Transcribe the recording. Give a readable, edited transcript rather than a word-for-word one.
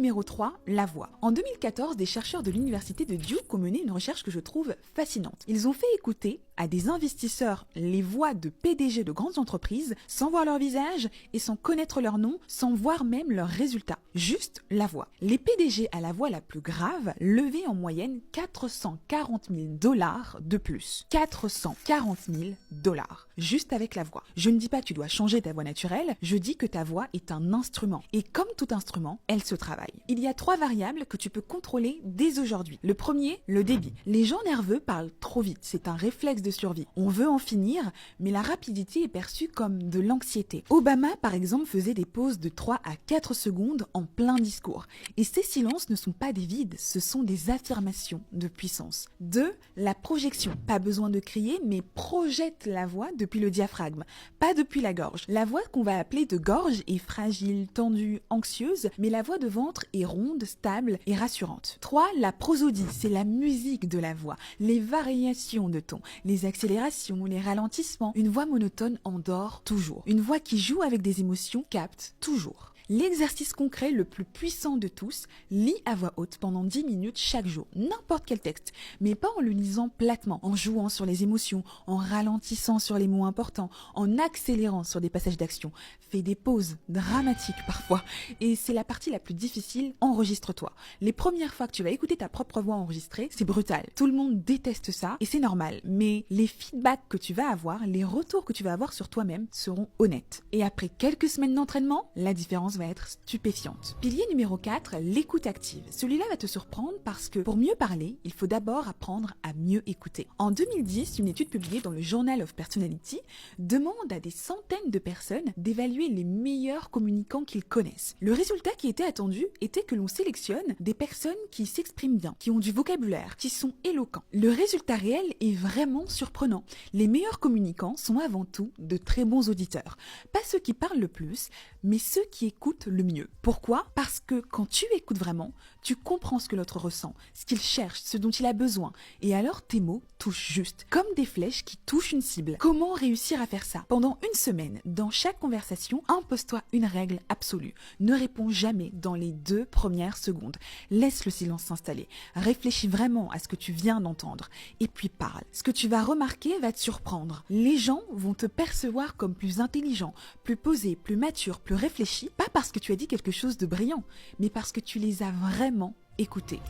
numéro 3, la voix. En 2014, des chercheurs de l'université de Duke ont mené une recherche que je trouve fascinante. Ils ont fait écouter à des investisseurs les voix de PDG de grandes entreprises sans voir leur visage et sans connaître leur nom, sans voir même leurs résultats. Juste la voix. Les PDG à la voix la plus grave levaient en moyenne 440 000 $ de plus. 440 000 $. Juste avec la voix. Je ne dis pas que tu dois changer ta voix naturelle, je dis que ta voix est un instrument. Et comme tout instrument, elle se travaille. Il y a 3 variables que tu peux contrôler dès aujourd'hui. Le premier, le débit. Les gens nerveux parlent trop vite, c'est un réflexe de survie. On veut en finir, mais la rapidité est perçue comme de l'anxiété. Obama, par exemple, faisait des pauses de 3 à 4 secondes en plein discours. Et ces silences ne sont pas des vides, ce sont des affirmations de puissance. 2, la projection. Pas besoin de crier, mais projette la voix depuis le diaphragme, pas depuis la gorge. La voix qu'on va appeler de gorge est fragile, tendue, anxieuse, mais la voix de ventre est ronde, stable et rassurante. 3, la prosodie, c'est la musique de la voix, les variations de ton, les accélérations, les ralentissements. Une voix monotone endort toujours. Une voix qui joue avec des émotions capte toujours. L'exercice concret le plus puissant de tous, lis à voix haute pendant 10 minutes chaque jour, n'importe quel texte, mais pas en le lisant platement, en jouant sur les émotions, en ralentissant sur les mots importants, en accélérant sur des passages d'action. Fais des pauses dramatiques parfois, et c'est la partie la plus difficile, enregistre-toi. Les premières fois que tu vas écouter ta propre voix enregistrée, c'est brutal. Tout le monde déteste ça, et c'est normal, mais les feedbacks que tu vas avoir, les retours que tu vas avoir sur toi-même seront honnêtes. Et après quelques semaines d'entraînement, la différence va être stupéfiante. Pilier numéro 4, l'écoute active. Celui-là va te surprendre parce que pour mieux parler, il faut d'abord apprendre à mieux écouter. En 2010, une étude publiée dans le Journal of Personality demande à des centaines de personnes d'évaluer les meilleurs communicants qu'ils connaissent. Le résultat qui était attendu était que l'on sélectionne des personnes qui s'expriment bien, qui ont du vocabulaire, qui sont éloquents. Le résultat réel est vraiment surprenant. Les meilleurs communicants sont avant tout de très bons auditeurs. Pas ceux qui parlent le plus, mais ceux qui écoutent le mieux. Pourquoi ? Parce que quand tu écoutes vraiment, tu comprends ce que l'autre ressent, ce qu'il cherche, ce dont il a besoin. Et alors tes mots touchent juste, comme des flèches qui touchent une cible. Comment réussir à faire ça ? Pendant une semaine, dans chaque conversation, impose-toi une règle absolue. Ne réponds jamais dans les 2 premières secondes. Laisse le silence s'installer. Réfléchis vraiment à ce que tu viens d'entendre. Et puis parle. Ce que tu vas remarquer va te surprendre. Les gens vont te percevoir comme plus intelligent, plus posé, plus mature, plus réfléchi. Pas parce que tu as dit quelque chose de brillant, mais parce que tu les as vraiment écoutés.